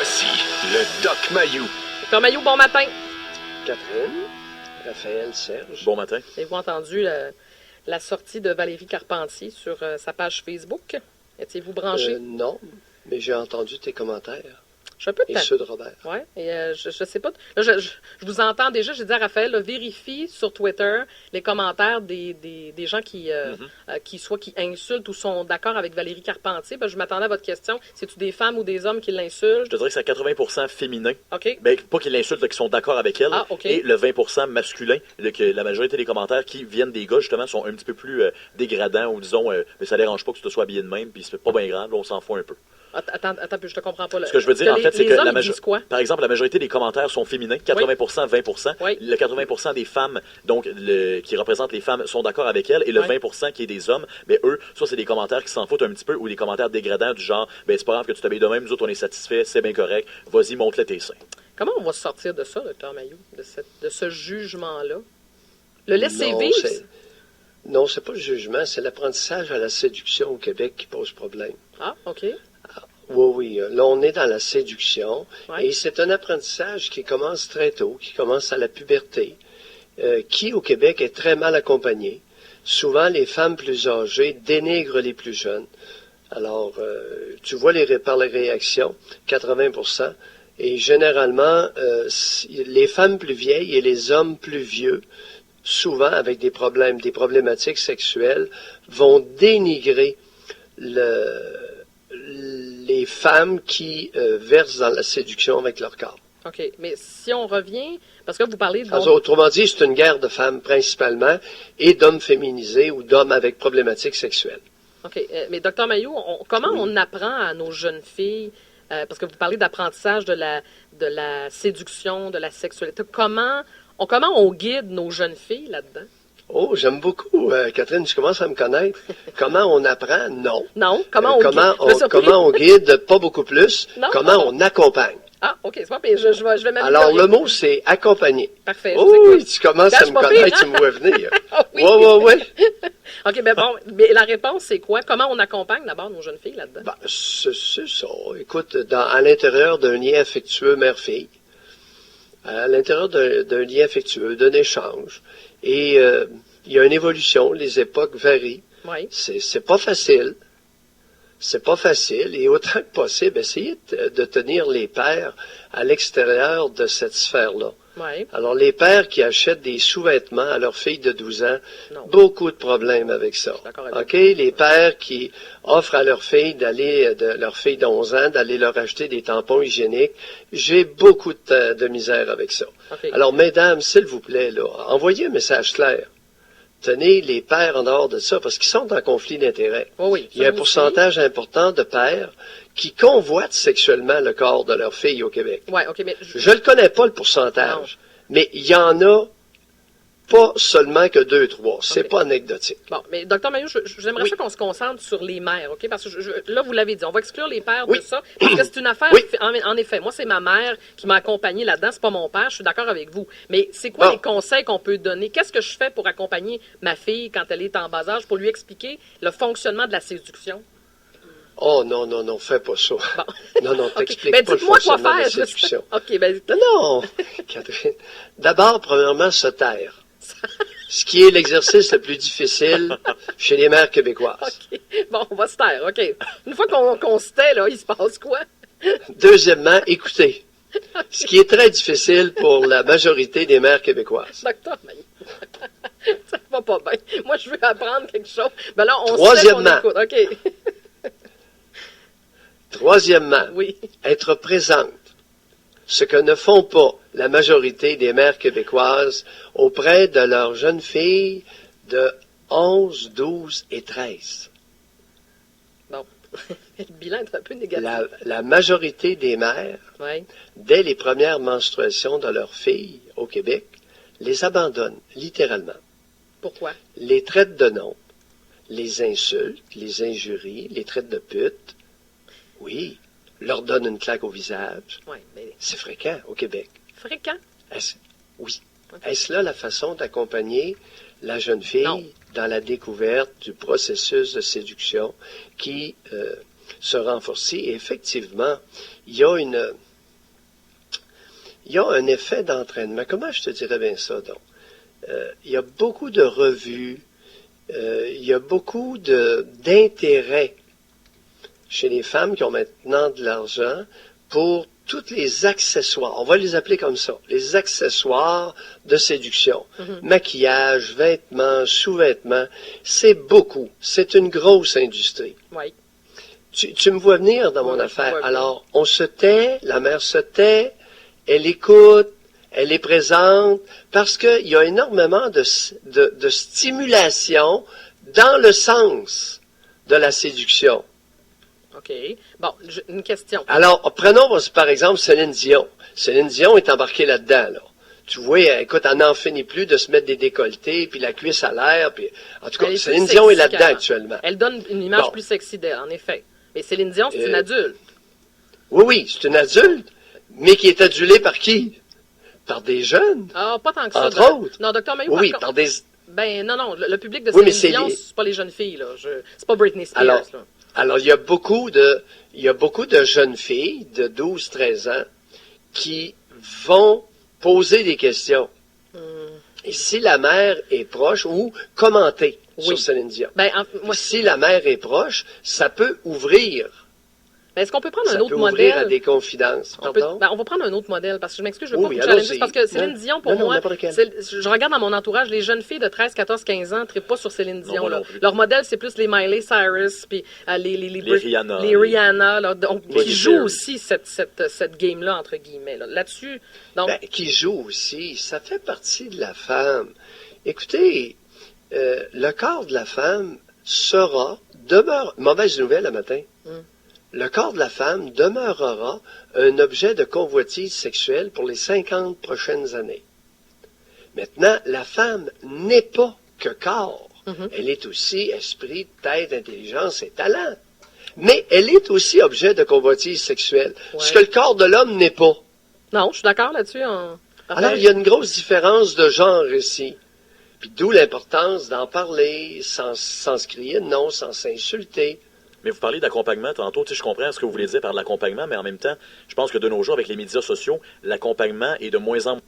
Voici le Doc Mayou. Docteur Mayou, bon matin. Catherine, Raphaël, Serge. Bon matin. Avez-vous entendu la sortie de Valérie Carpentier sur sa page Facebook? Étiez-vous branché? Non, mais j'ai entendu tes commentaires. Je suis un peu Et ceux de Robert. Oui, et je sais pas. Là, je vous entends déjà. J'ai dit à Raphaël, là, vérifie sur Twitter les commentaires des gens qui insultent ou sont d'accord avec Valérie Carpentier. Ben, je m'attendais à votre question. C'est-tu des femmes ou des hommes qui l'insultent? Je te dirais que c'est à 80% féminin. OK. Ben, pas qu'ils l'insultent, là, qui sont d'accord avec elle. Ah, OK. Et le 20% masculin, que la majorité des commentaires qui viennent des gars, justement, sont un petit peu plus dégradants, ou disons, mais ça dérange pas que tu te sois habillé de même, puis c'est pas bien grave, là, on s'en fout un peu. Attends, je te comprends pas. Là. Ce que je veux dire, en fait, c'est que par exemple, la majorité des commentaires sont féminins, 80%, 20%. Oui. Le 80% des femmes, donc, qui représentent les femmes, sont d'accord avec elle, et le 20% qui est des hommes, ben, eux, soit c'est des commentaires qui s'en foutent un petit peu, ou des commentaires dégradants du genre, ben, c'est pas grave que tu t'habilles de même, nous autres, on est satisfaits, c'est bien correct, vas-y, montre-le tes seins. Comment on va se sortir de ça, Dr Mayou, de ce jugement-là? Le laisser vivre? Non, c'est pas le jugement, c'est l'apprentissage à la séduction au Québec qui pose problème. Ah, OK. Oui. Là, on est dans la séduction. Ouais. Et c'est un apprentissage qui commence très tôt, qui commence à la puberté, qui, au Québec, est très mal accompagné. Souvent, les femmes plus âgées dénigrent les plus jeunes. Alors, tu vois par les réactions, 80%. Et généralement, les femmes plus vieilles et les hommes plus vieux, souvent avec des problématiques sexuelles, vont dénigrer les femmes qui versent dans la séduction avec leur corps. OK. Mais si on revient, parce que vous parlez de... Alors, autrement dit, c'est une guerre de femmes principalement et d'hommes féminisés ou d'hommes avec problématiques sexuelles. OK. Mais Dr Mayou, comment on apprend à nos jeunes filles, parce que vous parlez d'apprentissage de la séduction, de la sexualité, comment on guide nos jeunes filles là-dedans? Oh, j'aime beaucoup. Catherine, tu commences à me connaître. Comment on apprend? Non. Non. Comment on guide? Pas beaucoup plus. Non? Comment on accompagne? Ah, OK. C'est pas pire. Je vais m'améliorer. Alors, le mot, c'est accompagner. Parfait. Oui, tu commences à me connaître, tu me vois venir. Ah, oui. Oui. OK, mais bon, mais la réponse, c'est quoi? Comment on accompagne d'abord nos jeunes filles là-dedans? Ben, c'est ça. Écoute, à l'intérieur d'un lien affectueux mère-fille, à l'intérieur d'un lien affectueux, d'un échange, et il y a une évolution, les époques varient. Oui. C'est pas facile. C'est pas facile. Et autant que possible, essayez de tenir les pères à l'extérieur de cette sphère-là. Oui. Alors, les pères qui achètent des sous-vêtements à leurs filles de 12 ans, beaucoup de problèmes avec ça. OK? Les pères qui offrent à leurs filles leurs filles d'11 ans, d'aller leur acheter des tampons hygiéniques, j'ai beaucoup de misère avec ça. Okay. Alors, mesdames, s'il vous plaît, là, envoyez un message clair. Tenez les pères en dehors de ça, parce qu'ils sont en conflit d'intérêts. Oui, il y a un pourcentage important de pères qui convoitent sexuellement le corps de leur fille au Québec. Ouais, OK, mais je ne connais pas le pourcentage, mais il y en a pas seulement que 2-3. C'est pas anecdotique. Bon, mais Dr Mayou, j'aimerais ça qu'on se concentre sur les mères, OK? Parce que là, vous l'avez dit, on va exclure les pères de ça, parce que c'est une affaire, en effet, moi, c'est ma mère qui m'a accompagnée là-dedans, c'est pas mon père, je suis d'accord avec vous. Mais c'est quoi les conseils qu'on peut donner? Qu'est-ce que je fais pour accompagner ma fille quand elle est en bas âge, pour lui expliquer le fonctionnement de la séduction? Oh non, fais pas ça. Bon. Non, t'expliques ben, pas le fonctionnement de la séduction. OK, ben... Non, Catherine. D'abord, premièrement, se taire. Ce qui est l'exercice le plus difficile chez les mères québécoises. OK. Bon, on va se taire, OK. Une fois qu'on se tait, là, il se passe quoi? Deuxièmement, écoutez. Ce qui est très difficile pour la majorité des mères québécoises. Docteur Mayou. Ça va pas bien. Moi, je veux apprendre quelque chose. Ben là, on Troisièmement, sait qu'on écoute. OK. Troisièmement, être présente. Ce que ne font pas la majorité des mères québécoises auprès de leurs jeunes filles de 11, 12 et 13. Bon, le bilan est un peu négatif. La majorité des mères, dès les premières menstruations de leurs filles au Québec, les abandonnent, littéralement. Pourquoi? Les traitent de nom, les insultent, les injurient, les traitent de putes. Oui, leur donnent une claque au visage. C'est fréquent au Québec. Fréquent? Oui. Okay. Est-ce là la façon d'accompagner la jeune fille dans la découverte du processus de séduction qui se renforce? Et effectivement, il y a il y a un effet d'entraînement. Comment je te dirais bien ça, donc? Il y a beaucoup de revues, il y a beaucoup d'intérêt chez les femmes qui ont maintenant de l'argent pour tous les accessoires, on va les appeler comme ça, les accessoires de séduction. Maquillage, vêtements, sous-vêtements, c'est beaucoup. C'est une grosse industrie. Oui. Tu me vois venir dans mon Oui, affaire. oui. Alors, on se tait, la mère se tait, elle écoute, elle est présente, parce qu'il y a énormément de stimulation dans le sens de la séduction. OK. Bon, une question. Alors, prenons par exemple Céline Dion. Céline Dion est embarquée là-dedans, là. Tu vois, écoute, elle n'en finit plus de se mettre des décolletés, puis la cuisse à l'air, puis en tout cas, Elle est Céline plus Dion est sexy là-dedans qu'avant. actuellement. Elle donne une image Bon. plus sexy d'elle, en effet. Mais Céline Dion, c'est une adulte. Oui, c'est une adulte, mais qui est adulée par qui? Par des jeunes, Ah, pas tant que ça. entre autres. Non, docteur Maillot, Oui, par par contre, des... ben non, le public de Oui, mais Céline Dion, c'est c'est pas les jeunes filles, là. C'est pas Britney Spears, Alors, là. Alors, il y a beaucoup de jeunes filles de 12-13 ans qui vont poser des questions. Et si la mère est proche, ou commenter sur Céline Dion. Ben, moi, Si la mère est proche, ça peut ouvrir. ben, est-ce qu'on peut prendre Ça un autre peut ouvrir à modèle? des confidences. On peut- Pardon? ben, on va prendre un autre modèle, parce que je m'excuse, je veux Oui, pas vous challenger. allons-y. Parce que Céline Non. Dion, pour Non, non, moi, n'importe quel. je regarde dans mon entourage, les jeunes filles de 13, 14, 15 ans ne trippent pas sur Céline Dion. moi Là. non plus. Leur modèle, c'est plus les Miley Cyrus, puis les Rihanna. Les Rihanna, là, donc, Oui, qui les jouent Perry. aussi cette game-là, entre guillemets. Là-dessus, donc, Ben, qui joue aussi, ça fait partie de la femme. Écoutez, le corps de la femme demeure, mauvaise nouvelle le matin, le corps de la femme demeurera un objet de convoitise sexuelle pour les 50 prochaines années. Maintenant, la femme n'est pas que corps. Elle est aussi esprit, tête, intelligence et talent. Mais elle est aussi objet de convoitise sexuelle, ce que le corps de l'homme n'est pas. non, je suis d'accord là-dessus. Alors, il y a une grosse différence de genre ici. Puis d'où l'importance d'en parler sans se crier non, sans s'insulter. Mais vous parlez d'accompagnement tantôt, tu sais, je comprends ce que vous voulez dire par l'accompagnement, mais en même temps, je pense que de nos jours, avec les médias sociaux, l'accompagnement est de moins en moins